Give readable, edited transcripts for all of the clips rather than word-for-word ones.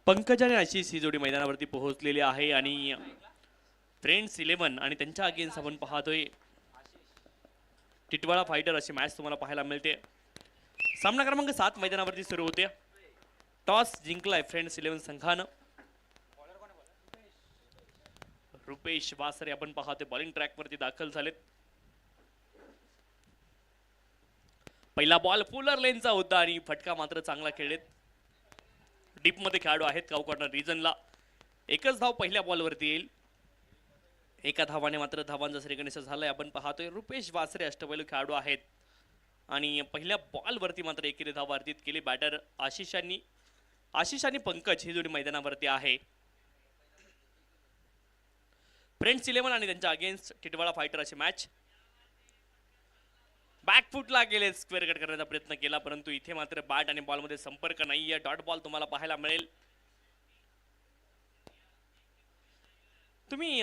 पंकज आणि आशिष ही जोडी मैदानावरती पोहोचलेली आहे आणि फ्रेंड्स 11 आणि त्यांच्या अगेन्स्ट आपण पाहतोय टिटवाळा फायटर अशी मॅच तुम्हाला पाहायला मिळते। सामना क्रमांक 7 मैदानावरती सुरू होते। टॉस जिंकलाय फ्रेंड्स 11 संघानं। रुपेश वासरे आपण पाहतोय बॉलिंग ट्रॅक वरती दाखल झालेत। पहिला बॉल फुलर लेनचा होता आणि फटका मात्र चांगला खेळलेत। डीप मध्ये खेळाडू आहेत काऊ कॉर्नर रिजनला। एकच धाव पहिल्या बॉलवरती येईल। एका धावाने मात्र धावांचा श्रीगणेश झालाय। आपण पाहतोय रुपेश वासरे अष्टपैलू खेळाडू आहेत आणि पहिल्या बॉलवरती मात्र एकेरी धाव अर्जित केली बॅटर आशिष आणि पंकज ही जोडी मैदानावरती आहे। फ्रेंड्स 11 आणि त्यांच्या अगेन्स्ट टिटवाळा फायटर अशी मॅच। बॅकफुटला गेले, स्क्वेअर कट करण्याचा प्रयत्न केला परंतु इथे मात्र बॅट आणि बॉल मध्ये संपर्क नाहीये। डॉट बॉल तुम्हाला पाहायला मिळेल। तुम्ही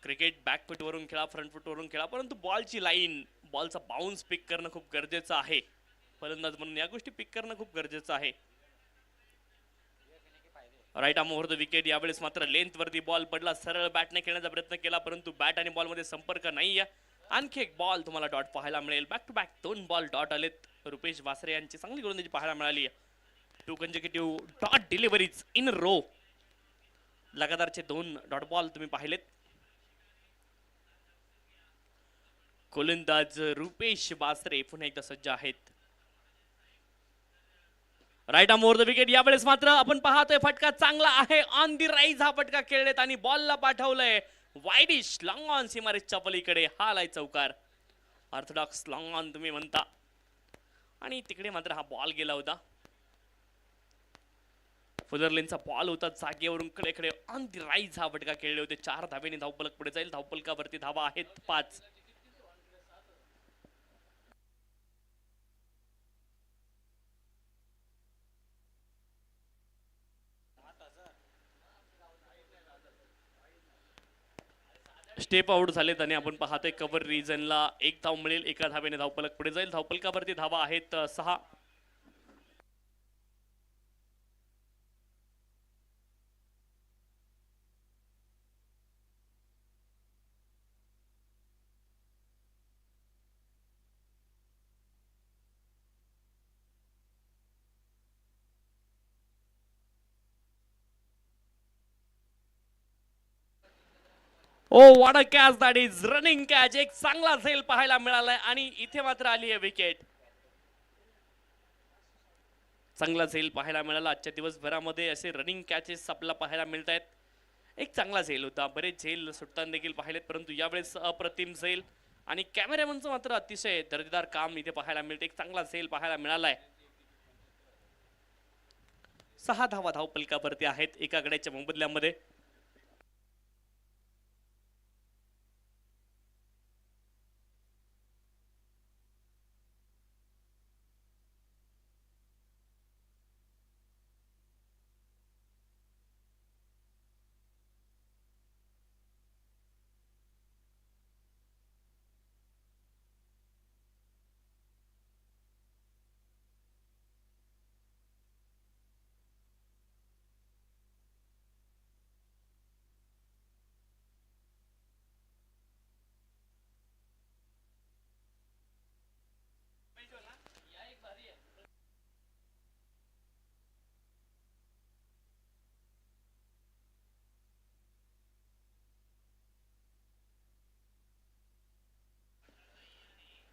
क्रिकेट बॅकफुट वरून खेळा, फ्रंट फुट वरून खेळा, परंतु बॉलची लाईन, बॉलचा बाउन्स पिक करणं खूप गरजेचं आहे। फलंदाज म्हणून या गोष्टी पिक करणं खूप गरजेचं आहे। Right arm over the wicket. यावेळेस मात्र लेंथ वरती बॉल पडला, सरळ बॅटने खेळण्याचा प्रयत्न केला परंतु बॅट आणि बॉल मध्ये संपर्क नाहीये। आणखी एक बॉल तुम्हाला डॉट पाहायला मिळेल। Back to back 2 ball dot आलेत। रुपेश वासरे यांची चांगली गोलंदाजी पाहायला मिळाली। 2 consecutive dot deliveries in row. लगातारचे 2 डॉट बॉल तुम्ही पाहिलेत। गोलंदाज रुपेश वासरे पुन्हा एकदा सज्ज आहेत। Right arm over the wicket. यावेळेस मात्र आपण पाहतोय फटका चांगला आहे। ऑन दी राईज हा फटका खेळलेत आणि बॉलला पाठवलंय वाईडिश लॉंग ऑन सीमारेषच्या पलीकडे। हा आलाय चौकार। ऑर्थोडॉक्स लॉंग ऑन तुम्ही म्हणता आणि तिकडे मात्र हा बॉल गेला होता। फुलरलेनचा बॉल होता, जागेवरून कडे ऑन दी राईज हा फटका खेळले होते। 4 धावेने धावफलक पुढे जाईल। धावफलकावरती धावा आहेत 5। स्टेप आउट झालेत आणि आपण पाहतोय कव्हर रिजनला 1 धाव मिळेल। एका धावेने धावफलक पुढे जाईल। धावफलकावरती धावा आहेत 6। Oh what a catch, that is running catch. एक चांगला झेल पाहायला मिळालाय आणि इथे मात्र आली आहे विकेट। चांगला झेल पाहायला मिळाला। आजच्या दिवसभरामध्ये असे रनिंग कॅचेस आपल्याला पाहायला मिळत आहेत। एक चांगला झेल होता, बरेच झेल सुटताना देखील पाहिलेत परंतु यावेळेस अप्रतिम झेल आणि कॅमेरामनचं मात्र अतिशय दर्जेदार काम इथे पाहायला मिळते। एक चांगला झेल पाहायला मिळालाय। 6 धावा धावफलकावरती आहेत एका गड्याच्या मोबदल्यामध्ये।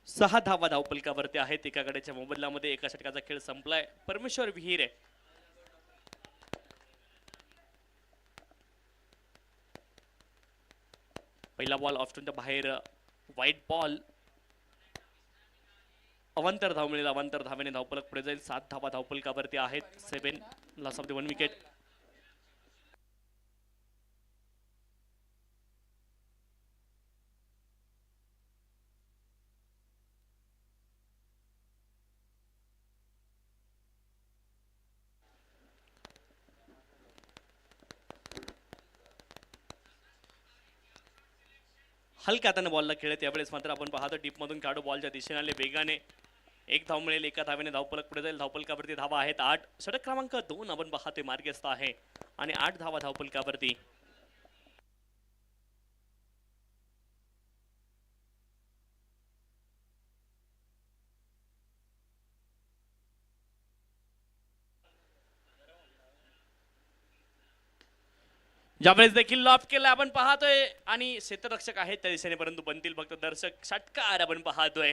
सहा धावा धावफलकावरती आहेत एका गड्याच्या मोबदल्यामध्ये। एका षटकाचा खेळ संपलाय। परमेश्वर विहीर आहे। पहिला बॉल ऑफस्टंपच्या बाहेर, वाईट बॉल। अवांतर धाव मिळेल। अवांतर धावेने धावफलक पुढे जाईल। 7 धावा धावफलकावरती आहेत। 7 लॉस ऑफ द 1 विकेट। हलक्या हाताने बॉलला खेळत यावेळेस मात्र आपण पाहतो डीप मधून खेळाडू बॉलच्या दिशेने आले वेगाने। एक धाव मिळेल, एका धावेने धावफलक पुढे जाईल. धावफलकावरती धावा आहेत 8. षटक क्रमांक 2 आपण पाहतोय मार्गस्थ आहे आणि 8 धावा धावफलकावरती. ज्यावेळेस देखील लॉफ केलं आपण पाहतोय आणि क्षेत्ररक्षक आहेत त्या दिशेने, परंतु बनतील फक्त दर्शक. षटकार आपण पाहतोय.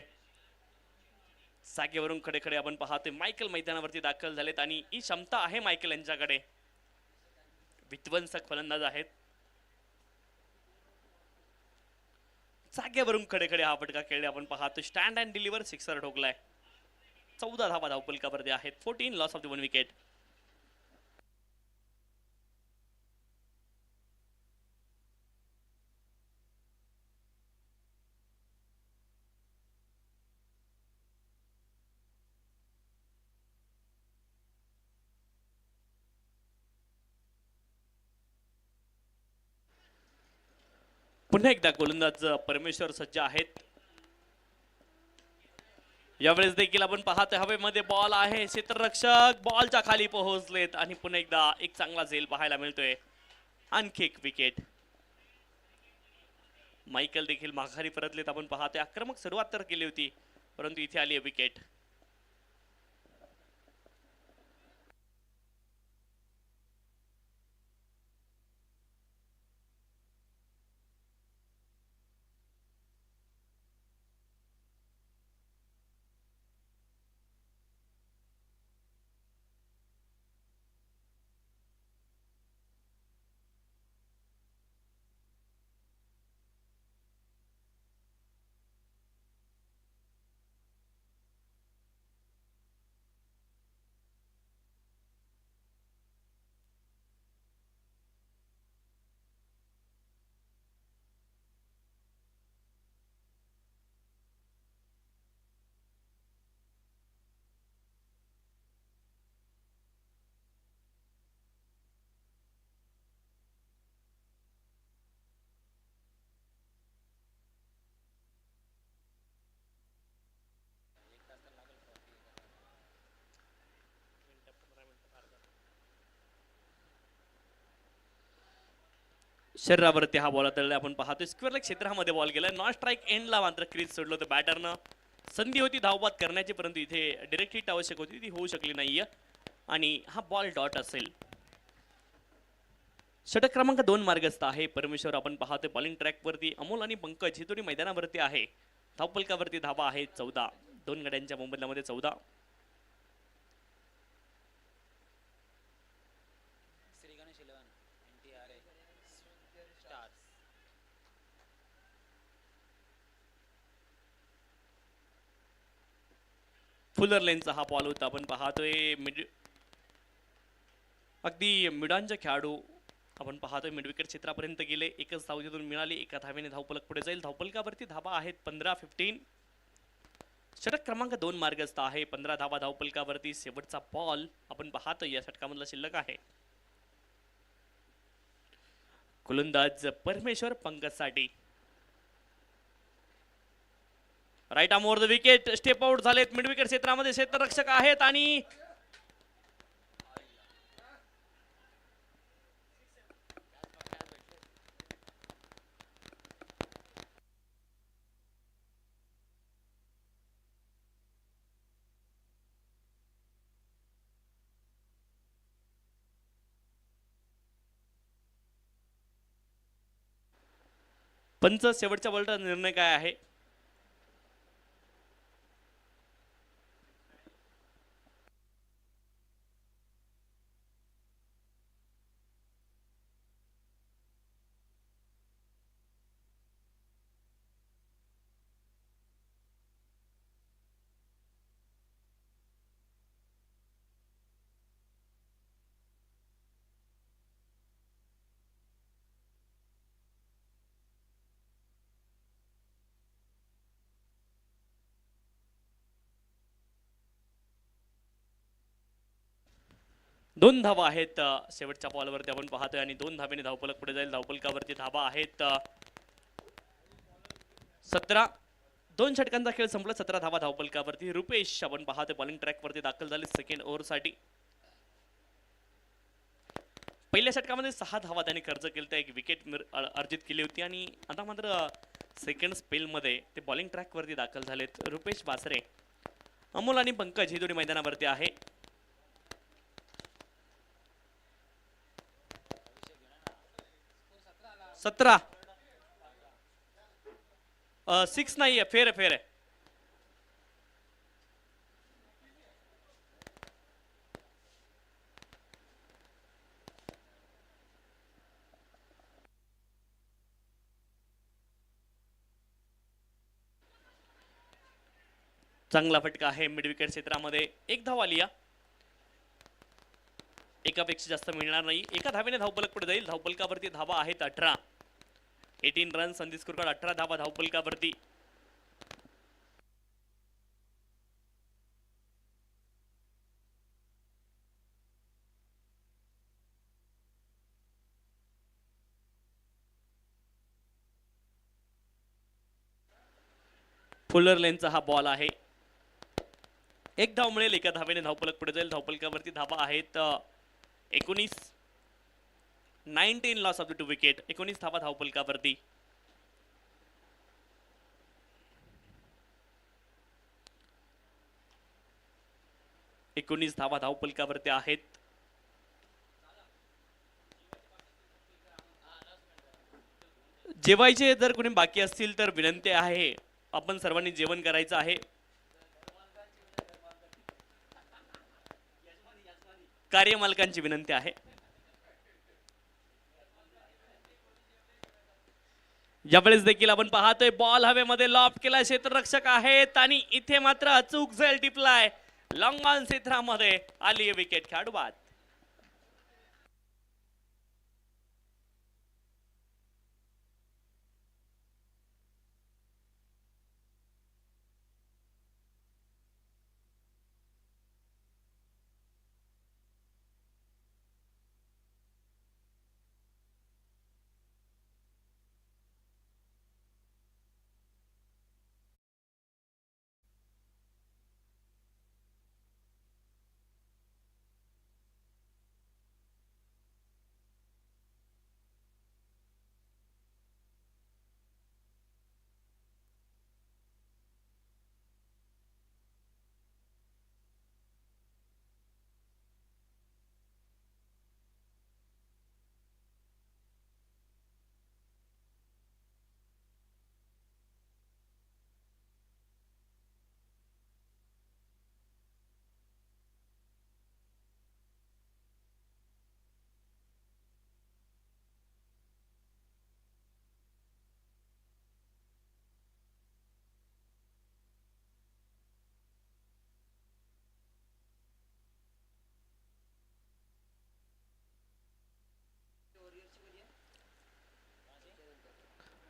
जागेवरून खडे खडे आपण पाहतोय. मायकल मैदानावरती दाखल झालेत आणि ही क्षमता आहे मायकल यांच्याकडे. विध्वंसक फलंदाज आहेत. जागेवरून खडे खडे हा फटका खेळले आपण पाहतोय. स्टँड अँड डिलिव्हर सिक्सर ठोकलाय. 14 धावा धावफलकावरती आहेत. 14 लॉस ऑफ द 1 विकेट. पुन्हा एकदा गोलंदाज परमेश्वर सज्ज आहेत. यावेळेस देखील आपण पाहतोय हवेमध्ये बॉल आहे. क्षेत्ररक्षक बॉलच्या खाली पोहोचलेत आणि पुन्हा एकदा एक चांगला झेल पाहायला मिळतोय. आणखी एक विकेट. मायकल देखील माघारी परतलेत आपण पाहतोय. आक्रमक सुरुवात तर केली होती, परंतु इथे आली विकेट. शरीरावरती हा बॉल आदळला आपण पाहतोय. स्क्वेअर क्षेत्रामध्ये बॉल गेला. नॉन स्ट्राईक एंडला मात्र क्रीज सोडलं होतं बॅटरनं. संधी होती धावबाद करण्याची, परंतु इथे डायरेक्ट हिट आवश्यक होती, ती होऊ शकली नाहीये आणि हा बॉल डॉट असेल. षटक क्रमांक 2 मार्गस्थ आहे. परमेश्वर आपण पाहतोय बॉलिंग ट्रॅकवरती. अमोल आणि पंकज ही दोन्ही मैदानावरती आहे. धावफलकावरती धावा आहेत 14. 2 गड्यांच्या मोबदल्यामध्ये 14. फुलर लेनचा हा बॉल होता आपण पाहतोय. अगदी मिडांच्या खेळाडू आपण पाहतोय मिड विकेट क्षेत्रापर्यंत गेले. एकच धाव तिथून मिळाली. एका धावेने धावफलक पुढे जाईल. धावफलकावरती धावा आहेत 15-15. षटक क्रमांक 2 मार्गस्थ आहे. 15 धावा धावफलकावरती. शेवटचा बॉल आपण पाहतोय या षटकामधला शिल्लक आहे. गोलंदाज परमेश्वर पंकजसाठी. Right arm over the wicket. Step out झालेत. मिड विकेट क्षेत्रामध्ये क्षेत्ररक्षक आहेत आणि पंच शेवटच्या बॉलचा निर्णय काय आहे? दोन धावा आहेत शेवटच्या बॉलवरती आपण पाहतोय आणि 2 धावेने धावफलक पुढे जाईल. धावफलकावरती धावा आहेत 17. दोन षटकांचा खेळ संपला. 17 धावा धावपलकावरती. रुपेश आपण पाहतोय बॉलिंग ट्रॅक वरती दाखल झाले सेकंड ओव्हरसाठी. पहिल्या षटकामध्ये 6 धावा त्यांनी खर्च केले, एक विकेट अर्जित केली होती आणि आता मात्र सेकंड स्पेलमध्ये ते बॉलिंग ट्रॅक वरती दाखल झालेत. रुपेश वासरे, अमोल आणि पंकज ही दोन्ही मैदानावरती आहे. सतरा 6 नाहीये, फेर आहे. चांगला फटका आहे मिड विकेट क्षेत्रामध्ये. एक धाव आली. एकापेक्षा जास्त मिळणार नाही. एका धावेने धावपलक पुढे जाईल. धावपलकावरती धावा आहेत 18. 18 रन. संदेश कुरकाड 18 धावा धावपलकावरती. फुलर लेनचा हा बॉल आहे. एक धाव मिळेल. एका धावेने धावपलक पुढे जाईल. धावपलकावरती धावा आहेत 19. 19 लॉस ऑफ द 2 विकेट. 19 धावा धावपलकावरती. धावा धावपलकावरती आहेत. जेवायचे जर कोणी बाकी असतील तर विनंती आहे, आपण सर्वांनी जेवण करायचं आहे. कार्यमालकांची विनंती आहे. यावेळेस देखील आपण पाहतोय बॉल हवेमध्ये लॉफ्ट केला. क्षेत्ररक्षक आहेत आणि इथे मात्र अचूक झेल टिपलाय. लॉंग ऑन क्षेत्रामध्ये आली विकेट. खेळाडू बाद.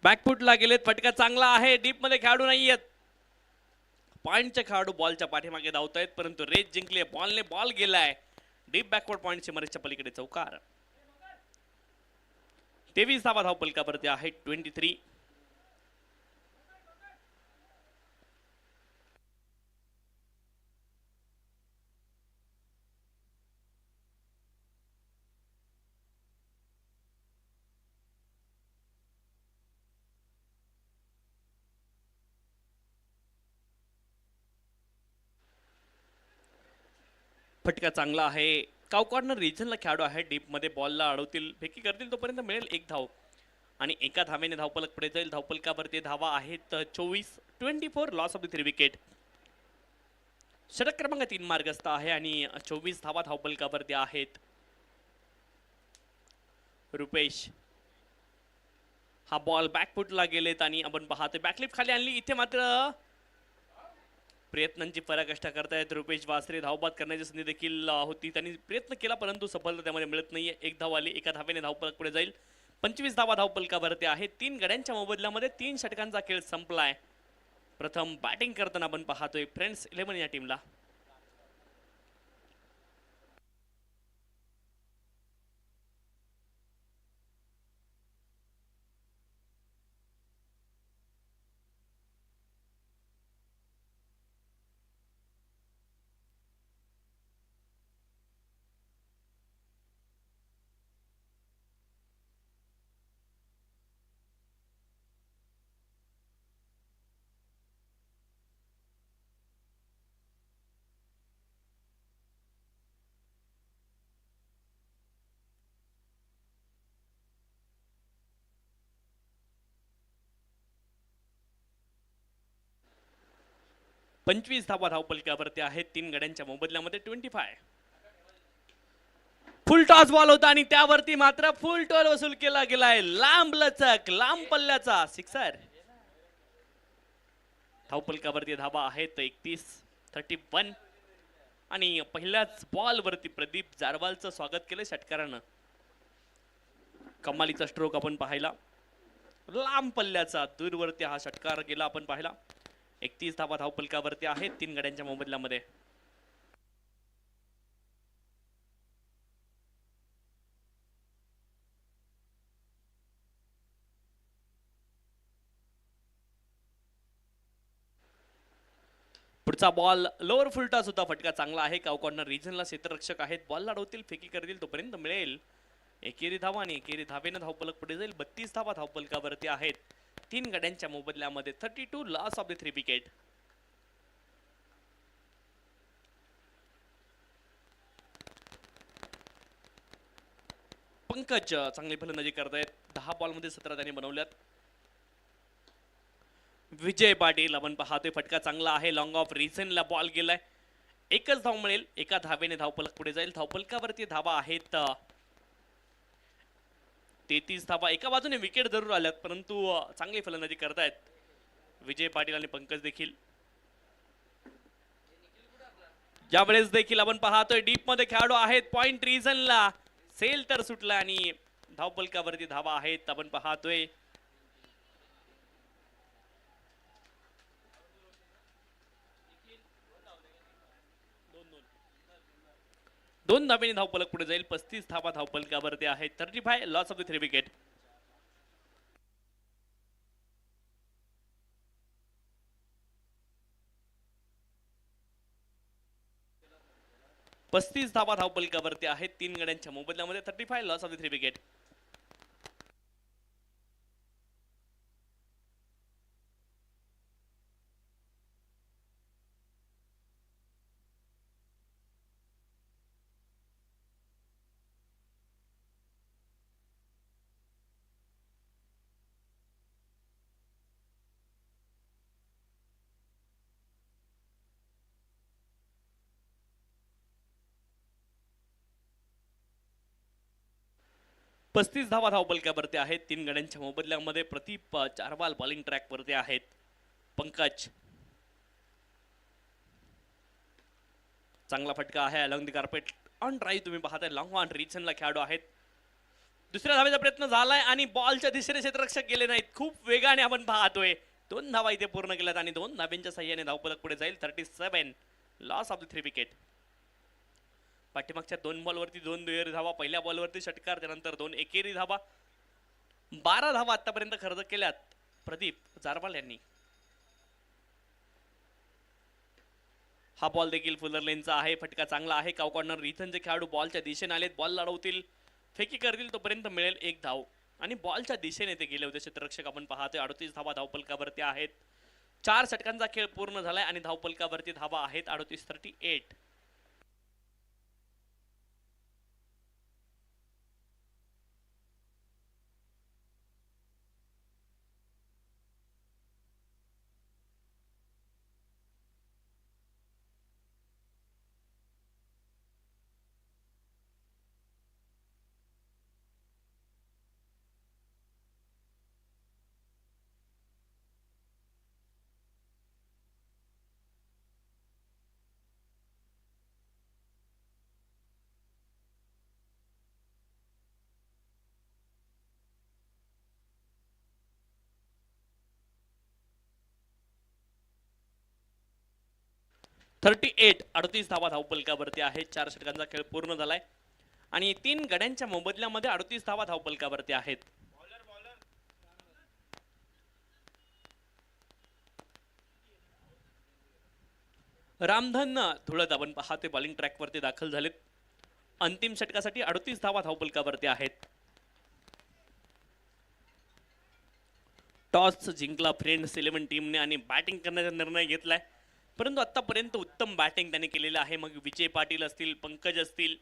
बॅकफुटला गेलेत. फटका चांगला आहे. डीप मध्ये खेळाडू नाहीयेत. पॉइंटचे खेळाडू बॉलच्या पाठीमागे धावत आहेत, परंतु रेस जिंकली. बॉलने बॉल गेलाय डीप बॅकवर्ड पॉइंट सीमारेषच्या पलीकडे. चौकार. 23 धावा धावपलकावरती आहे. 23. फटका चांगला आहे. काउ कॉर्नर रिजनला खेळाडू आहे. डीप मध्ये बॉलला अडवतील, फेकी करतील तोपर्यंत मिळेल एक धाव आणि एका धावेने धावपलक पुढे जाईल. धावपलकावरती धावा आहेत 24. 24 लॉस ऑफ द 3 विकेट. षटक क्रमांक 3 मार्गस्थ आहे आणि 24 धावा धावपलकावरती आहेत. रुपेश, हा बॉल बॅकफुटला गेलेत आणि आपण पाहतोय बॅकलिप खाली आणली. इथे मात्र प्रयत्नांची पराकाष्ठा करतायत रुपेश वासरे. धावबाद करण्याची संधी देखील होती, त्यांनी प्रयत्न केला परंतु सफलता त्यामध्ये मिळत नाहीये. एक धाव आली. एका धावेने धावपलक पुढे जाईल. 25 धावा धावपलकावरती आहे. 3 गड्यांच्या मोबदल्यामध्ये 3 षटकांचा खेळ संपलाय. प्रथम बॅटिंग करताना आपण पाहतोय फ्रेंड्स 11 या टीमला. 25 धावा धावपलकावरती आहेत 3 गड्यांच्या मोबदल्यामध्ये 25. फुल टॉस बॉल होता आणि त्यावरती मात्र फुल टॉस वसूल केला गेलाय. लांब लचक लांब पल्ल्याचा सिक्सर. धावपलकावरती धावा आहेत 31 आणि पहिल्याच बॉल वरती प्रदीप जारवालचं स्वागत केलं षटकारानं. कमालीचा स्ट्रोक आपण पाहिला, लांब पल्ल्याचा दूरवरती हा षटकार गेला आपण पाहिला. 31 धावा धावपलकावरती आहेत 3 गड्यांच्या मोबदल्यामध्ये. पुढचा बॉल लोअर फुलटॉस होता. फटका चांगला आहे. काव कॉर्नर रिजनला क्षेत्ररक्षक आहेत. बॉल लाडवतील, फेकी करतील, तोपर्यंत मिळेल एकेरी धावा आणि एकेरी धावेनं धावपलक पुढे जाईल. 32 धावा धावपलकावरती आहेत 3 गड्यांच्या मोबदल्यामध्ये. 32 loss of the 3 wicket. Pankaj चांगली फलंदाजी करतायत. 10 बॉलमध्ये 17 त्यांनी बनवल्यात. विजय पाटील आपण पाहतोय, फटका चांगला आहे. लॉंग ऑफ रिझनला बॉल गेलाय. एकच धाव मिळेल. एका धावेने धावपलक पुढे जाईल. धावपलकावरती धावा आहेत 33 धावा. एका बाजूने विकेट जरूर आल्यात, परंतु चांगली फलंदाजी करतायत विजय पाटील आणि पंकज देखील. यावेळेस देखील आपण पाहतोय डीप मध्ये खेळाडू आहेत. पॉइंट रिझनला सेल तर सुटला आणि धावपलकावरती धावा आहेत आपण पाहतोय. दोन धावेने धावपलक पुढे जाईल. 35 धावा धावपलकावरती आहेत. 35 लॉस ऑफ द 3 विकेट. पस्तीस धावा धावपलकावरती आहेत 3 गड्यांच्या मोबदल्यामध्ये. 35 लॉस ऑफ द 3 विकेट. पस्तीस धावा धावपलकावरती आहेत 3 गड्यांच्या मोबदल्यामध्ये. प्रदीप जारवाल बॉलिंग ट्रॅक वरती आहेत. पंकज चांगला फटका आहे along the carpet on drive. तुम्ही पाहताय लॉंग ऑन रिचनला खेळाडू आहेत. दुसऱ्या धावेचा प्रयत्न झालाय आणि बॉलच्या दिशेने क्षेत्ररक्षक गेले नाहीत. खूप वेगाने आपण पाहतोय. 2 धावा इथे पूर्ण केल्यात आणि 2 धाब्यांच्या साह्याने धावपलक पुढे जाईल. 37 लॉस ऑफ द 3 विकेट. पाठीमागच्या 2 बॉलवरती 2 दुहेरी धावा. पहिल्या बॉलवरती षटकार, त्यानंतर 2 एकेरी धावा. 12 धावा आतापर्यंत खर्च केल्यात प्रदीप जारवाल यांनी. हा बॉल देखील फुलर लेनचा आहे. फटका चांगला आहे. काव कॉर्नर रिथनचे खेळाडू बॉलच्या दिशेने आलेत. बॉल लढवतील, फेकी करतील, तोपर्यंत मिळेल 1 धाव आणि बॉलच्या दिशेने ते गेले होते क्षेत्ररक्षक आपण पाहतोय. 38 धावा धावपलकावरती आहेत. 4 षटकांचा खेळ पूर्ण झालाय आणि धावपलकावरती धावा आहेत 38. थर्टी 38 धावा धावपलकावरती आहेत. 4 षटकांचा खेळ पूर्ण झालाय आणि 3 गड्यांच्या मोबदल्यामध्ये 38 धावा धावपलकावरती आहेत. रामधन धुळत आपण पाहते बॉलिंग ट्रॅक वरती दाखल झालेत. अंतिम षटकासाठी 38 धावा धावपलकावरती आहेत. टॉस जिंकला फ्रेंड्स 11 टीमने आणि बॅटिंग करण्याचा निर्णय घेतलाय, परंतु आतापर्यंत उत्तम बॅटिंग त्यांनी केलेलं आहे. मग विजय पाटील असतील, पंकज असतील,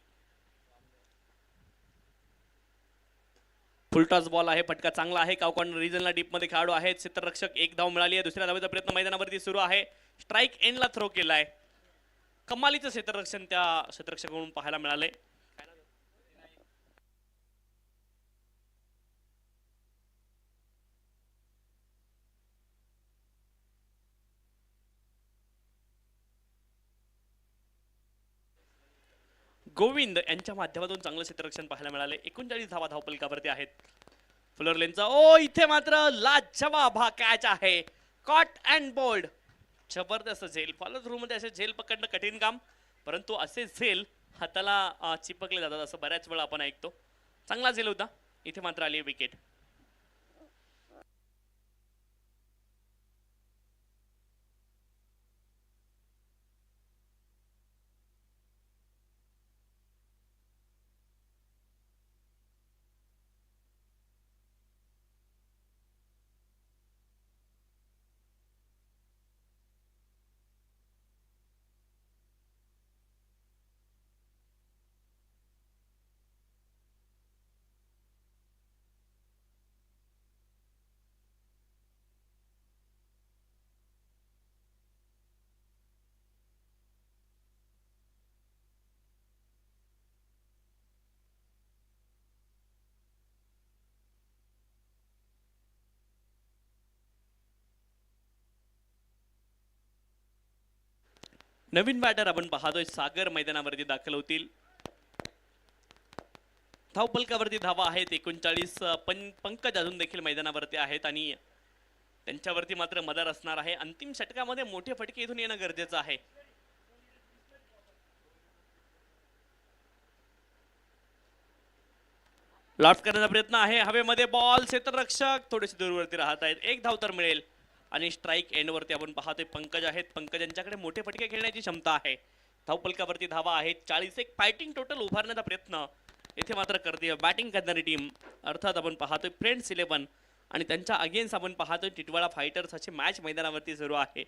फुलटॉस बॉल आहे, फटका चांगला आहे. काव कॉर्नर रिजनला डीपमध्ये खेळाडू आहेत. क्षेत्ररक्षक एक धाव मिळाली आहे. दुसऱ्या धावेचा प्रयत्न मैदानावरती सुरू आहे. स्ट्राईक एंडला थ्रो केलाय. कमालीचं क्षेत्ररक्षण त्या क्षेत्ररक्षकाकडून पाहायला मिळालंय. गोविंद यांच्या माध्यमातून चांगलं क्षेत्ररक्षण पाहायला मिळाले. 39 धावा धावपलकावरती आहेत. फुलर लेनचा ओ इथे मात्र लाजवाब हा कॅच आहे. Cot and bold. जबरदस्त झेल. फॉलो थ्रू मध्ये असे झेल पकडणं कठीण काम, परंतु असे झेल हाताला चिपकले जातात असं बऱ्याच वेळा आपण ऐकतो. चांगला झेल होता. इथे मात्र आली विकेट. नवीन बॅटर आपण पाहतोय सागर मैदानावरती दाखल होतील. धावपलकावरती धावा आहेत 39. पंकज अजून देखील मैदानावरती आहेत आणि त्यांच्यावरती मात्र मदार असणार आहे. अंतिम षटकामध्ये मोठे फटके इथून येणं गरजेचं आहे. लॉफ्ट करण्याचा प्रयत्न आहे. हवेमध्ये बॉल. क्षेत्ररक्षक थोडेसे दूरवरती राहत आहेत. एक धाव तर मिळेल आणि स्ट्राईक एंडवरती आपण पाहतोय पंकज आहेत. पंकज यांच्याकडे मोठे फटके खेळण्याची क्षमता आहे. धावपलकावरती धावा आहेत 40. एक फायटिंग टोटल उभारण्याचा प्रयत्न इथे मात्र करते बॅटिंग करणारी टीम, अर्थात आपण पाहतोय फ्रेंड्स 11 आणि त्यांच्या अगेन्स्ट आपण पाहतोय टिटवाळा फायटर्स अशी मॅच मैदानावरती सुरू आहे.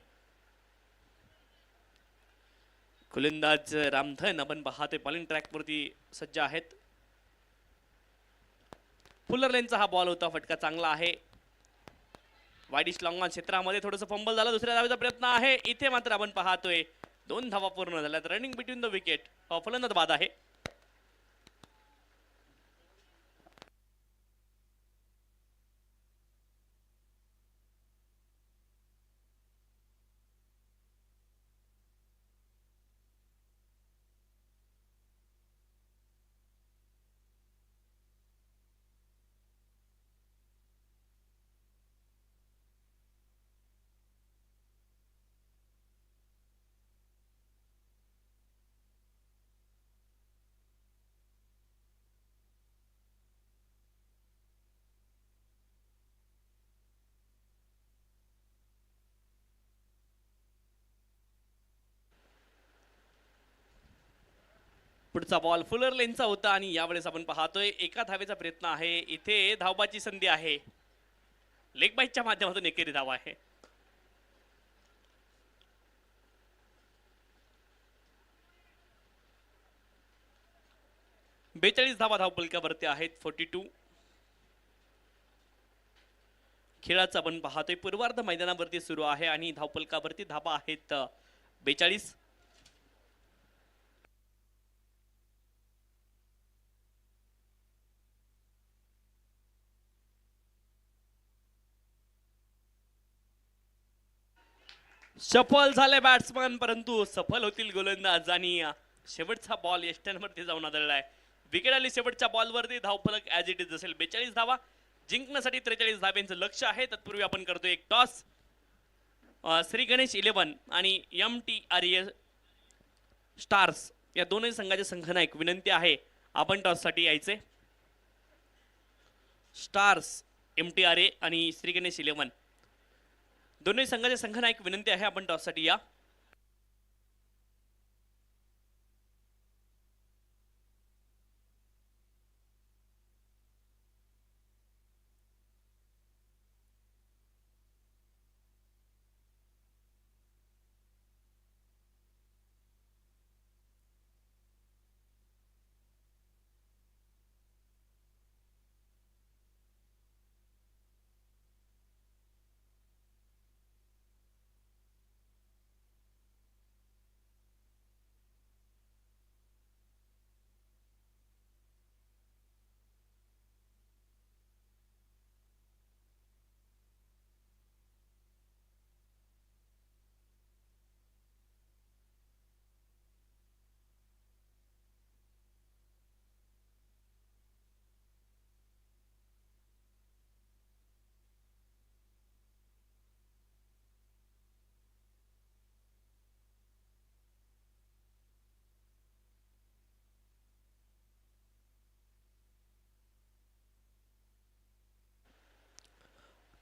गोलंदाज रामधन आपण पाहतोय बॉलिंग ट्रॅकवरती सज्ज आहेत. फुलर लेनचा हा बॉल होता. फटका चांगला आहे. वाईडिश लॉंग ऑन क्षेत्रामध्ये थोडंसं फंबल झालं. दुसऱ्या धावेचा प्रयत्न आहे. इथे मात्र आपण पाहतोय 2 धावा पूर्ण झाल्यात. Running between the wicket. फलंदाज बाद आहे. पुढचा बॉल फुलर लेनचा होता आणि यावेळेस आपण पाहतोय एका धावेचा प्रयत्न आहे. इथे धावबाची संधी आहे. लेग बाईटच्या माध्यमातून एकेरी धावा आहे. बेचाळीस धावा धावपलकावरती आहेत. 42. खेळाचं आपण पाहतोय पूर्वार्ध मैदानावरती सुरू आहे आणि धावपलकावरती धावा आहेत 42. सफल झाले बॅट्समन, परंतु सफल होतील गोलंदाज आणि शेवटचा बॉल यष्ट्यांवरती जाऊन आदळलाय. विकेट आली शेवटच्या बॉलवरती. धावफलक ऍज इट इज असेल 42 धावा. जिंकण्यासाठी 43 धाव्यांचं लक्ष आहे. तत्पूर्वी आपण करतोय एक टॉस. श्री गणेश 11 आणि MTRA स्टार्स या दोन्ही संघाचे संघनायक विनंती आहे आपण टॉस साठी यायचे. स्टार्स MTRA आणि श्री गणेश 11 दोन्ही संघाचे संघनायक विनंती आहे आपण टॉस साठी या.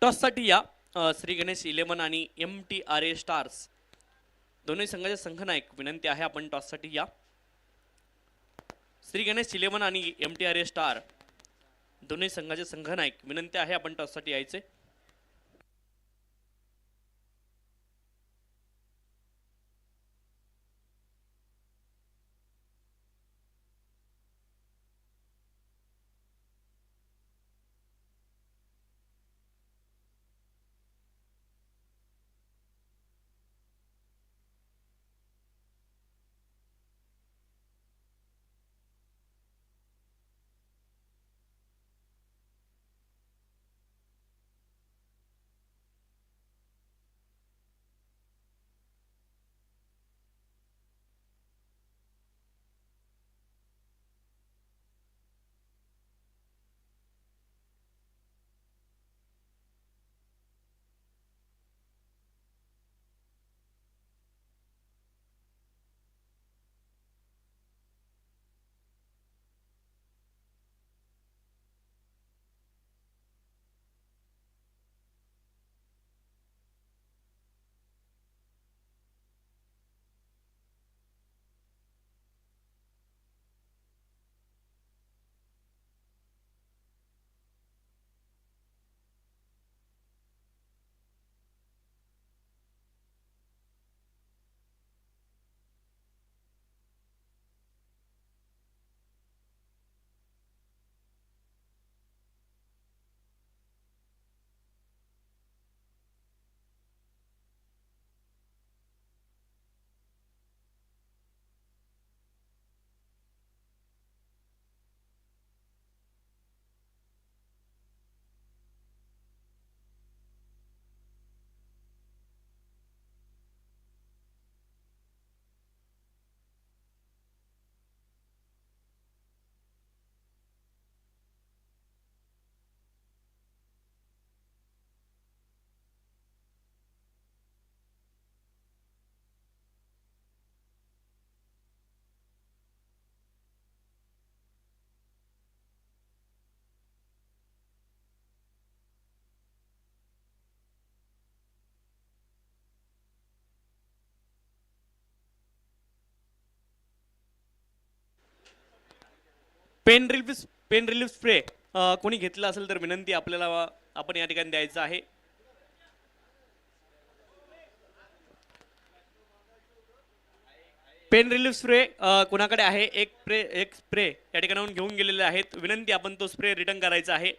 टॉससाठी या श्री गणेश 11 आणि MTRA स्टार्स दोन्ही संघाचे संघनायक विनंती आहे आपण टॉससाठी या. श्री गणेश 11 आणि MTRA स्टार दोन्ही संघाचे संघनायक विनंती आहे आपण टॉससाठी यायचे. पेन रिलीफ स्प्रे कोणी घेतला असेल तर विनंती आपल्याला आपण या ठिकाणी द्यायचं आहे. पेन रिलीफ स्प्रे कोणाकडे आहे? एक स्प्रे या ठिकाणाहून घेऊन गेलेले आहेत. विनंती आपण तो स्प्रे रिटर्न करायचा आहे.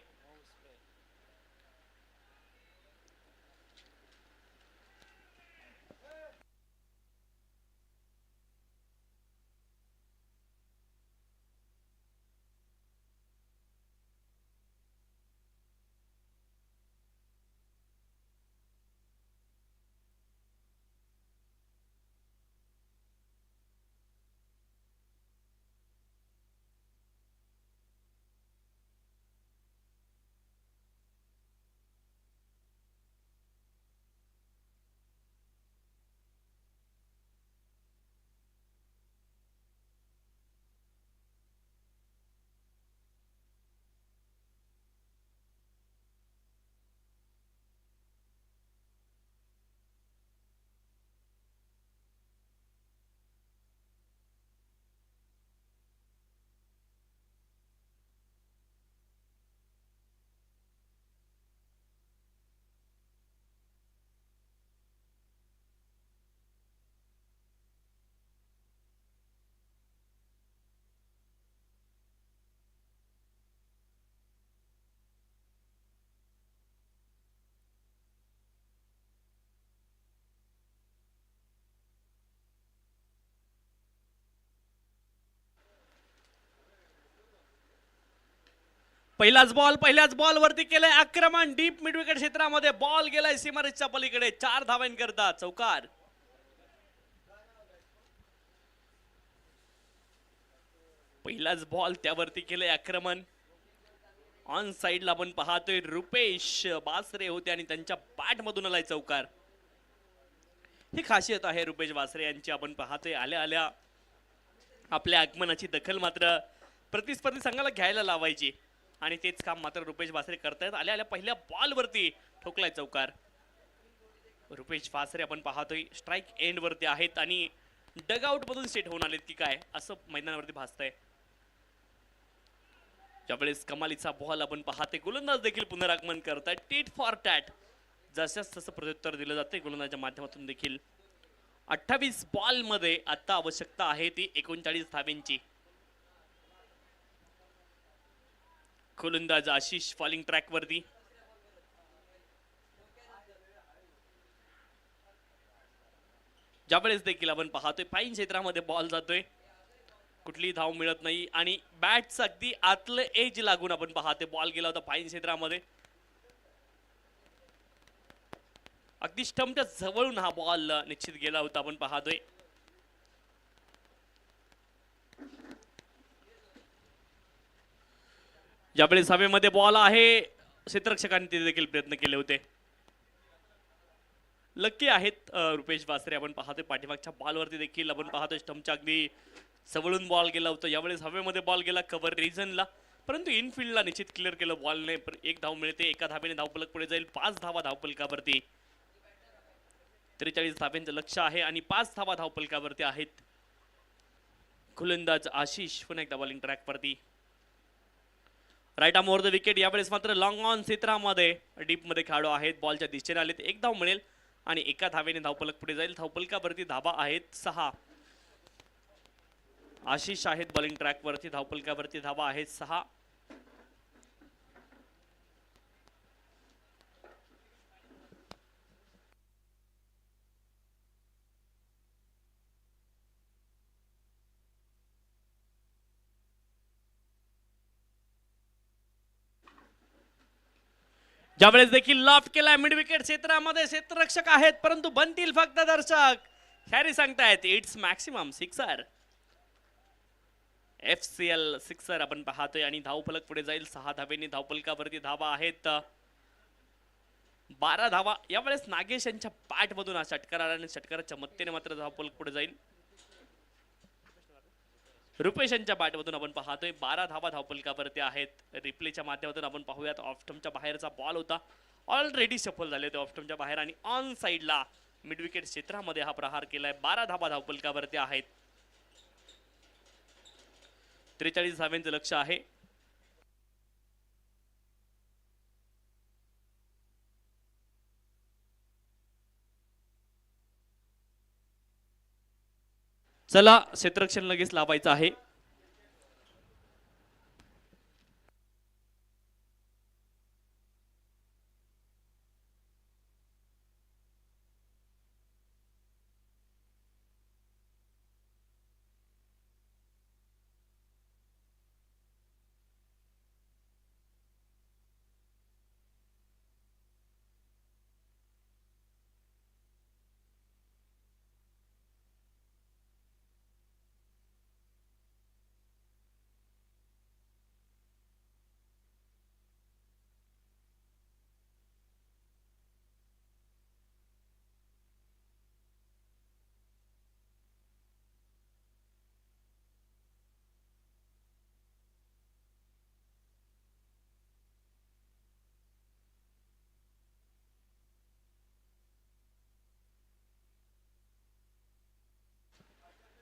पहिल्याच बॉल वरती केलंय आक्रमण. डीप मिड विकेट क्षेत्रामध्ये बॉल गेलाय सीमारेषच्या पलीकडे. 4 धावांकरता चौकार. पहिलाच बॉल त्यावरती केलंय आक्रमण. ऑन साइडला आपण पाहतोय रुपेश बासरे होते आणि त्यांच्या बॅट मधून आलाय चौकार. ही खासियत आहे रुपेश बासरे यांची. आपण पाहतोय आल्या आल्या आपल्या आगमनाची दखल मात्र प्रतिस्पर्धी संघाला घ्यायला लावायची आणि तेच काम मात्र रुपेश बासरे करतायत. आल्या आल्या पहिल्या बॉल वरती ठोकलाय चौकार. रुपेश वासरे आपण पाहतोय स्ट्राइक एंड वरती आहेत आणि डगआउट मधून सेट होऊन आलेत की काय असं मैदानावरती भासतंय. ज्यावेळेस कमालीचा बॉल आपण पाहते, गोलंदाज देखील पुनरागमन करतायत. टीट फॉर टॅट जसंच तसं प्रत्युत्तर दिलं जाते गोलंदाजाच्या माध्यमातून देखील. 28 बॉल मध्ये आता आवश्यकता आहे ती 39 धावेंची. गोलंदाज आशिष फॉलिंग ट्रॅक वरती. ज्यावेळेस देखील आपण पाहतोय फाईन क्षेत्रामध्ये बॉल जातोय, कुठली धाव मिळत नाही आणि बॅटचं अगदी आतलं एज लागून आपण पाहते बॉल गेला होता फाईन क्षेत्रामध्ये. अगदी स्टंपच्या जवळून हा बॉल निश्चित गेला होता आपण पाहतोय. ज्यावेळेस हवेमध्ये बॉल आहे, क्षेत्ररक्षकांनी ते देखील प्रयत्न केले होते. लक्की आहेत रुपेश वासरे आपण पाहतोय. पाठीमागच्या बॉलवरती देखील आपण पाहतोय स्टंपच्या अगदी जवळून बॉल गेला होता. यावेळेस हवेमध्ये बॉल गेला कव्हर रिजनला, परंतु इनफिल्डला निश्चित क्लिअर केलं बॉलने. एक धाव मिळते, एका धावेने धावफलक पुढे जाईल. 5 धावा धावफलकावरती. 43 धाव्यांचं लक्ष आहे आणि 5 धावा धावफलकावरती आहेत. गोलंदाज आशिष पुन्हा एकदा बॉलिंग ट्रॅक वरती. Right arm over the wicket. यावेळेस मात्र लॉंग ऑन क्षेत्रामध्ये डीप मध्ये खेळाडू आहेत, बॉलच्या दिशेने आलेत. एक धाव मिळेल आणि एका धावेने धावफलक पुढे जाईल. धावफलकावरती धावा आहेत 6. आशिष आहेत बॉलिंग ट्रॅक वरती. धावफलकावरती धावा आहेत 6. ज्यावेळेस देखील लॉफ्ट केलाय मिड विकेट क्षेत्रामध्ये, क्षेत्ररक्षक आहेत परंतु बनतील फक्त दर्शक. हॅरी सांगतायत it's maximum sixer. FCL sixer आपण पाहतोय आणि धावफलक पुढे जाईल 6 धावेंनी. धावफलकावरती धावा आहेत 12 धावा. यावेळेस नागेश यांच्या बॅट मधून हा षटकार आला आणि षटकाराच्या मत्तेने मात्र धावफलक पुढे जाईल. रुपेश यांच्या बॅट मधून आपण पाहतोय 12 धावा धावफलकावरती आहेत. रिप्लेच्या माध्यमातून आपण पाहूयात. ऑफ स्टंपच्या बाहेरचा बॉल होता, ऑलरेडी सफल झाले होते ऑफ स्टंपच्या बाहेर आणि ऑन साइडला मिड विकेट क्षेत्रामध्ये हा प्रहार केलाय. 12 धावा धावफलकावरती आहेत. 43 धाव्यांचं लक्ष आहे. चला क्षेत्ररक्षण लगेच लावायचं आहे.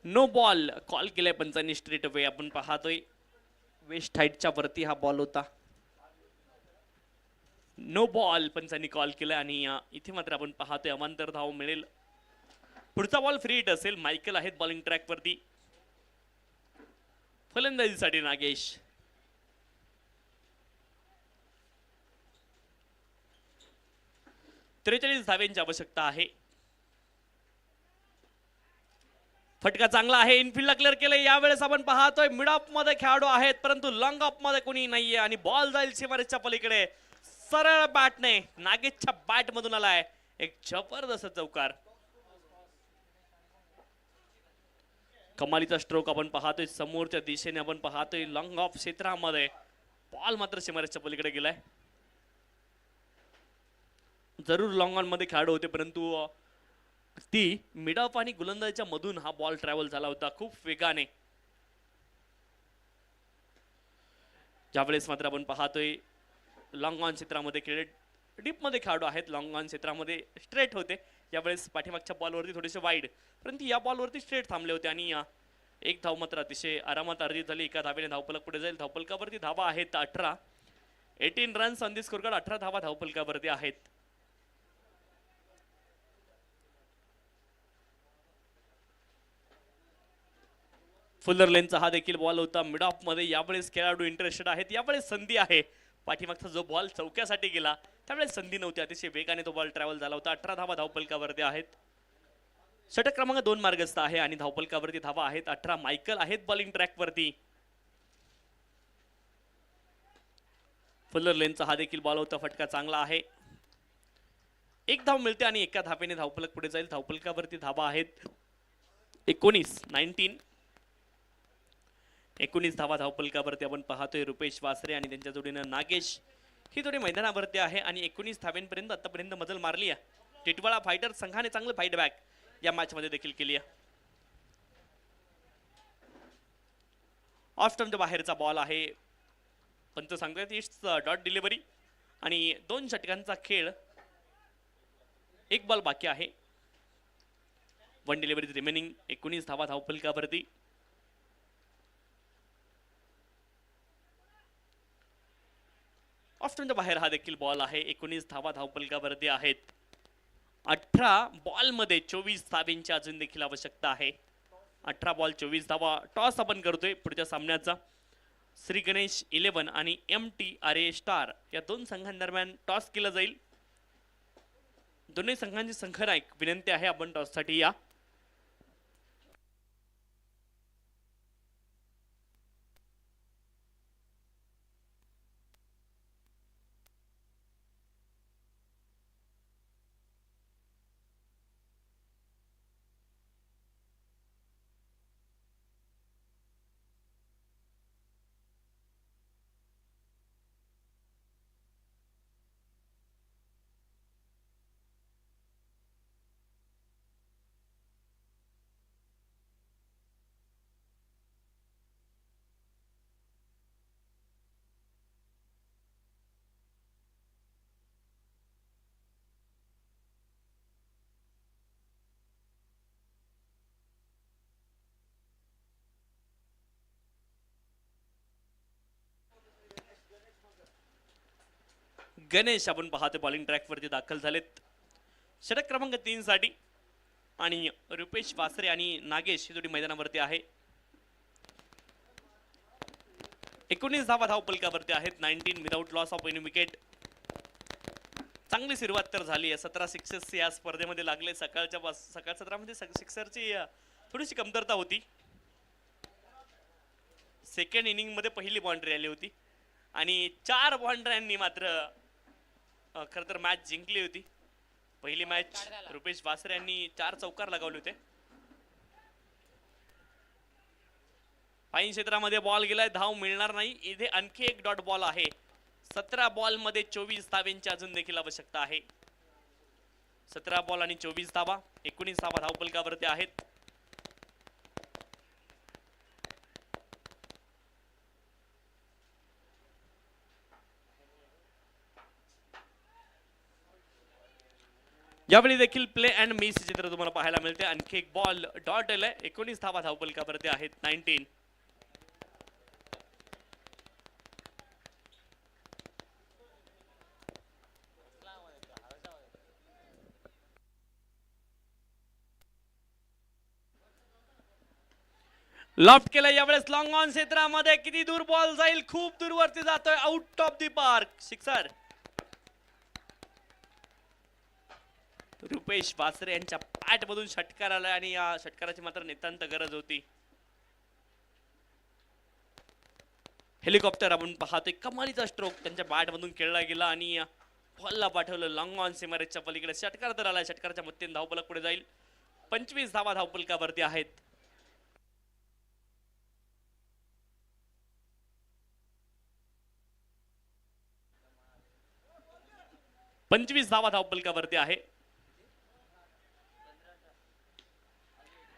नो बॉल कॉल केलाय पंचांनी स्ट्रेट अवे. आपण पाहतोय वेस्ट हाईटच्या वरती हा बॉल होता. नो बॉल पंचांनी कॉल केलाय आणि इथे मात्र आपण पाहतोय अमांतर धाव मिळेल. पुढचा बॉल फ्री हिट असेल. मायकल आहेत बॉलिंग ट्रॅक वरती. फलंदाजीसाठी नागेश. त्रेचाळीस धाव्यांची आवश्यकता आहे. फटका चांगला आहे, इनफिल्डला क्लिअर केलंय. यावेळेस आपण पाहतोय मिड ऑफ मध्ये खेळाडू आहेत परंतु लॉंग ऑफ मध्ये कोणी नाहीये आणि बॉल जाईल सीमारेषच्या पलीकडे. सरळ बॅटने नागेशच्या बॅट मधून आलाय एक जबरदस्त चौकार. कमालीचा स्ट्रोक आपण पाहतोय. समोरच्या दिशेने आपण पाहतोय लॉंग ऑफ क्षेत्रामध्ये बॉल मात्र सीमारेषच्या पलीकडे गेलाय. जरूर लॉंग ऑन मध्ये खेळाडू होते परंतु ती मिड ऑफ आणि गोलंदाजीच्या मधून हा बॉल ट्रॅव्हल झाला होता खूप वेगाने. ज्यावेळेस मात्र आपण पाहतोय लॉंग ऑन क्षेत्रामध्ये खेळ डीप मध्ये खेळाडू आहेत. लॉंग ऑन क्षेत्रामध्ये स्ट्रेट होते, यावेळेस पाठीमागच्या बॉलवरती थोडेसे वाईड, परंतु या बॉलवरती स्ट्रेट थांबले होते आणि एक धाव मात्र अतिशय आरामात अर्जित झाली. एका धावेने धावफलक पुढे जाईल. धावफलकावरती धावा आहेत 18. 18 runs on the score card. 18 धावा धावफलकावरती आहेत. फुलर लेनचा हा देखील बॉल होता मिड ऑफ मध्ये. यावेळेस खेळाडू इंटरेस्टेड आहेत. यावेळेस संधी आहे. पाठीमागचा जो बॉल चौक्यासाठी गेला त्यावेळेस संधी नव्हती. अतिशय वेगाने तो बॉल ट्रॅव्हल झाला होता. 18 धावा धावफलकावरती आहेत. षटक क्रमांक 2 मार्गस्थ आहे आणि धावफलकावरती धावा आहेत 18. मायकल आहेत बॉलिंग ट्रॅकवरती. फुलर लेनचा हा देखील बॉल होता. फटका चांगला आहे. एक धाव मिळते आणि एका धावेने धावफलक पुढे जाईल. धावफलकावरती धावा आहेत 19. 19 धावा धावफलकावरती आपण पाहतोय. रुपेश वासरे आणि त्यांच्या जोडीनं नागेश ही जोडी मैदानावरती आहे आणि 19 धाव्यांपर्यंत आतापर्यंत मजल मारली आहे. टिटवाळा फायटर संघाने चांगलं फाईट बॅक या मॅच मध्ये देखील केली आहे. ऑफ स्टंपच्या बाहेरचा बॉल आहे. पंच सांगतात इट्स डॉट डिलिव्हरी आणि 2 षटकांचा खेळ. एक बॉल बाकी आहे. 1 डिलिव्हरी रिमेनिंग. 19 धावा धावफलकावरती. ऑफ स्टंपच्या बाहेर हा देखील बॉल आहे. 19 धावा धावफलकावरती आहेत. 18 बॉल मध्ये 24 धावांची अजून देखील आवश्यकता आहे. 18 बॉल 24 धावा. टॉस आपण करतोय पुढच्या सामन्याचा. श्री गणेश 11 आणि MTRA स्टार या 2 संघांदरम्यान टॉस केला जाईल. दोन्ही संघांची संघनायक विनंती आहे आपण टॉससाठी या. गणेश आपण पाहतो बॉलिंग ट्रॅक वरती दाखल झालेत षटक क्रमांक 3 साठी आणि रुपेश वासरे आणि नागेश ही जोडी मैदानावरती आहे. 19 धावा धावफलकावरती आहेत. 19 without loss of any wicket. चांगली सुरुवात तर झाली आहे. 17 सिक्सर्स या स्पर्धेमध्ये लागले. सकाळ सत्रामध्ये सिक्सरची थोडीशी कमतरता होती. सेकंड इनिंग मध्ये पहिली बाउंड्री आली होती आणि 4 बाउंड्र्यांनी मात्र खर तर मॅच जिंकली होती. पहिली मॅच रुपेश वासरे यांनी 4 चौकार लगावले होते. फाईन क्षेत्रामध्ये बॉल गेलाय. धाव मिळणार नाही. इथे आणखी एक डॉट बॉल आहे. 17 बॉल मध्ये 24 धावांची अजून देखील आवश्यकता आहे. 17 बॉल आणि 24 धावा. 19 धावा धावफलकावरती आहेत. यावेळी देखील प्ले अँड मिस चित्र तुम्हाला पाहायला मिळते. आणखी एक बॉल डॉट आलाय. 19 धावा धावफलकावरती आहेत. 19. लॉफ्ट केला यावेळेस लॉंग ऑन क्षेत्रामध्ये. किती दूर बॉल जाईल? खूप दूरवरती जातोय. Out of the park. Sixer. Rupesh वासरे यांच्या पॅट मधून षटकार आलाय आणि या षटकाराची मात्र नितांत गरज होती. हेलिकॉप्टर आपण पाहतोय. कमालीचा स्ट्रोक त्यांच्या बॅट मधून खेळला गेला आणि बॉलला पाठवलं लॉंग ऑन सीमारेषच्या पलीकडे. षटकार तर आलाय. षटकाराच्या मदतीने धावफलक पुढे जाईल. 25 धावा धावफलकावरती आहेत. 25 धावा धावफलकावरती आहे.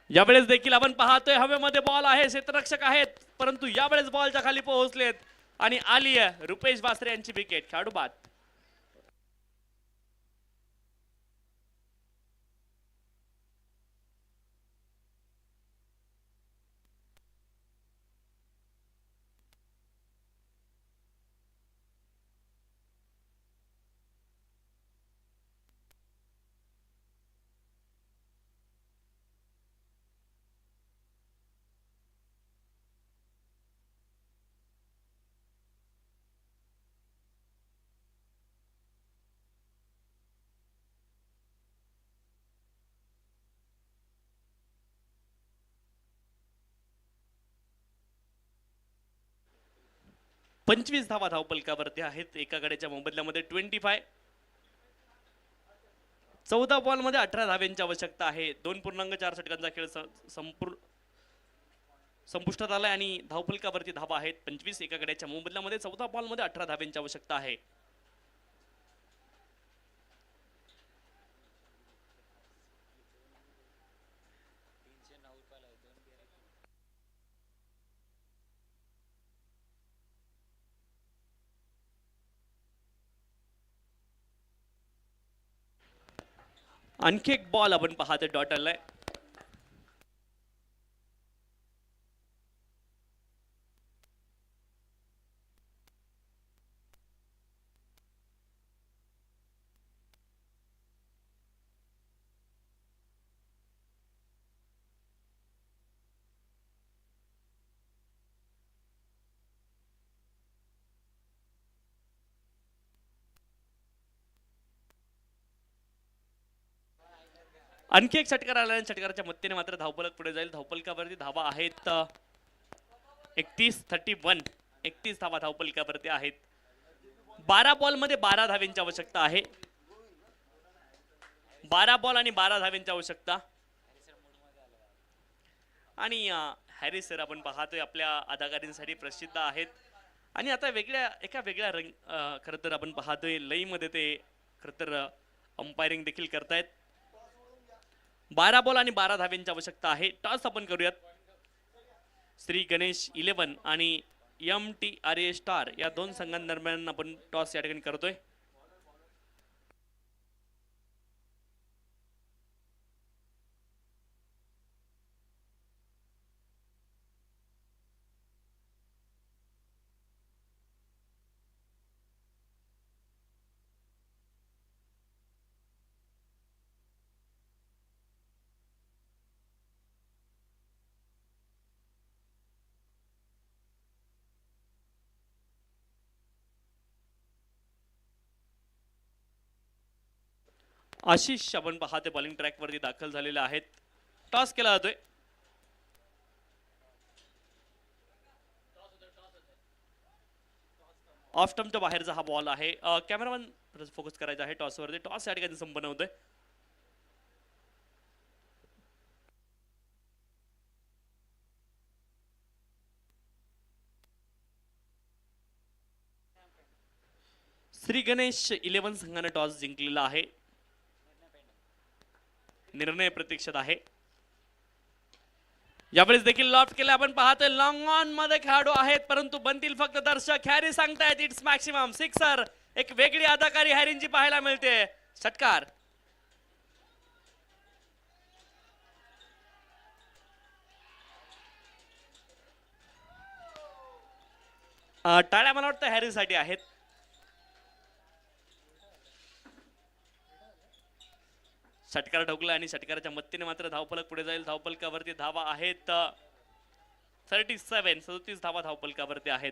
यावेळेस देखील आपण पाहतोय हवेमध्ये बॉल आहे. क्षेत्ररक्षक आहेत परंतु यावेळेस बॉलच्या खाली पोहोचलेत आणि आली आहे रुपेश वासरे यांची विकेट. खेळाडू बाद. 25 धावा धावपलकावरती आहेत. एका गड्याच्या मोबदल्यामध्ये 25. 14 बॉलमध्ये 18 धाव्यांची आवश्यकता आहे. 2.4 षटकांचा खेळ संपुष्टात आलाय आणि धावफलकावरती धावा आहेत 25. एका गड्याच्या मोबदल्यामध्ये 14 बॉलमध्ये 18 धाव्यांची आवश्यकता आहे. आणखी एक बॉल आपण पाहतो डॉट आलाय. आणखी एक षटकार आला आणि षटकाराच्या मदतीने मात्र धावफलक पुढे जाईल. धावफलकावरती धावा आहेत 31. 31 धावा धावफलकावरती आहेत. 12 बॉल मध्ये 12 धाव्यांची आवश्यकता आहे. 12 बॉल आणि 12 धाव्यांची आवश्यकता. आणि हॅरिस सर आपण पाहतोय आपल्या अदाकारींसाठी प्रसिद्ध आहेत आणि आता एका वेगळ्या रंग खरं तर आपण पाहतोय लई मध्ये ते खरं तर अंपायरिंग देखील करतायत. 12 बॉल आणि 12 धाव्यांची आवश्यकता आहे. टॉस आपण करूयात. श्री गणेश 11 आणि MTRA स्टार या दोन संघांदरम्यान आपण टॉस या ठिकाणी करतोय. आशिष आपण पाहते बॉलिंग ट्रॅक वरती दाखल झालेले आहेत. टॉस केला जातोय. ऑफ स्टंपच्या बाहेरचा हा बॉल आहे. कॅमेरामन फोकस करायचा आहे टॉस वरती. टॉस या ठिकाणी संपन्न होतोय. श्री गणेश 11 संघाने टॉस जिंकलेला आहे. निर्णय प्रतीक्षित आहे. यावेळेस देखील लॉफ्ट केले आपण पाहतोय. लॉंग ऑन मध्ये खेळाडू आहेत परंतु बनतील फक्त दर्शक. हॅरी सांगतायत इट्स मॅक्सिमम सिक्सर. एक वेगळी अदाकारी हॅरींची पाहायला मिळते. षटकार टाळ्या मला वाटतं हॅरीसाठी आहेत. षटकार ठोकला आणि षटकाराच्या मदतीने मात्र धावफलक पुढे जाईल. धावफलकावरती धावा आहेत 37 धावा धावफलकावरती आहेत.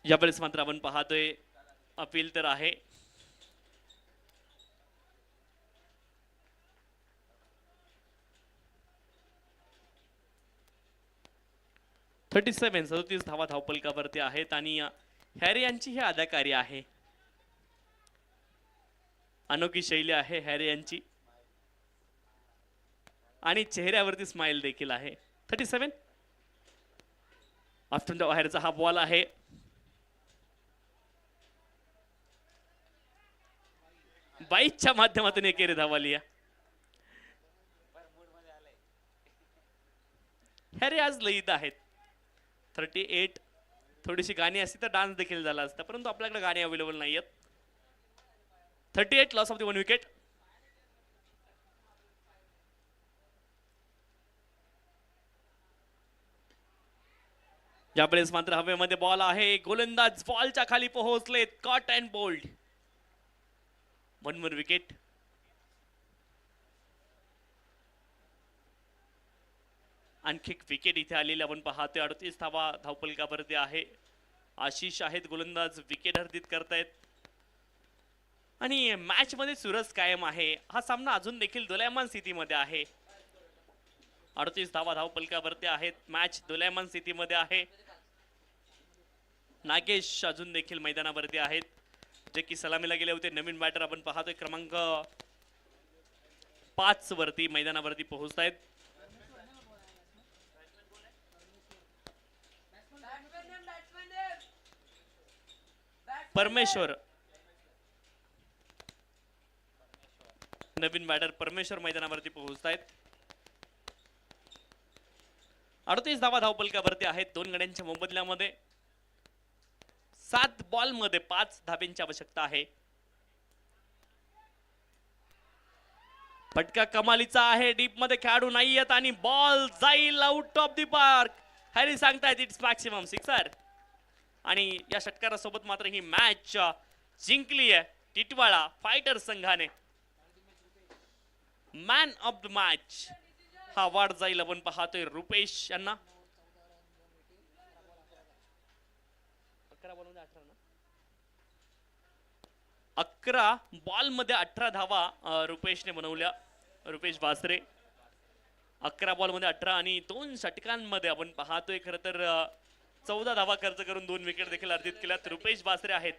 यावेळेस मात्र आपण पाहतोय अपील तर आहे. थर्टी 37 धावा धावपलकावरती आहेत आणि हॅरी यांची ही अदाकारी आहे. अनोखी शैली आहे हॅरी यांची आणि चेहऱ्यावरती स्माइल देखील आहे. 37 आफ्टरच्या बाहेरचा हा बॉल आहे. बाईकच्या माध्यमातून एकेरी धावाली. हॅरी आज लईत आहेत. 38 थोडीशी गाणी असती तर डान्स देखील झाला असता परंतु आपल्याकडे गाणी अवेलेबल नाही आहेत. 38 लॉस ऑफ द 1 विकेट. यावेळेस मात्र हवेमध्ये बॉल आहे. गोलंदाज बॉलच्या खाली पोहोचलेत. Caught and bowled. 1 more wicket. आणखी एक विकेट इथे आलेली आपण पाहतोय. 38 धावा धावपलकावरती आहे. आशिष आहेत गोलंदाज. विकेट हर्दित करतायत. आणि मॅच मध्ये सुरस कायम आहे. हा सामना अजून देखील दोलायमान स्थितीमध्ये आहे. 38 धावा धावपलकावरती आहेत. मॅच दोलायमान स्थितीमध्ये आहे. नागेश अजून देखील मैदानावरती आहेत, जे की सलामीला गेले होते. नवीन बॅटर आपण पाहतोय क्रमांक 5 वरती मैदानावरती पोहोचतायत. परमेश्वर, नवीन बॅटर परमेश्वर मैदानावरती पोहोचतायत. 38 धावा धावपलकावरती आहेत. 2 गड्यांच्या मोबदल्यामध्ये 7 बॉल मध्ये 5 धाब्यांची आवश्यकता आहे. फटका कमालीचा आहे. डीप मध्ये खेळाडू नाही येत आणि बॉल जाईल out of the park. Harry सांगतायत इट्स मॅक्सिमम सिक्सर. आणि या षटकारासोबत मात्र ही मॅच जिंकली आहे टिटवाळा फायटर संघाने. मॅन ऑफ द मॅच हा अवॉर्ड जाईल आपण पाहतोय रुपेश यांना. 11 बॉल मध्ये 18 धावा रुपेशने बनवल्या. रुपेश बासरे 11 बॉल मध्ये 18 आणि 2 षटकांमध्ये आपण पाहतोय खरं तर 14 धावा खर्च करून 2 विकेट देखील अर्जित केल्यात. रुपेश बासरे आहेत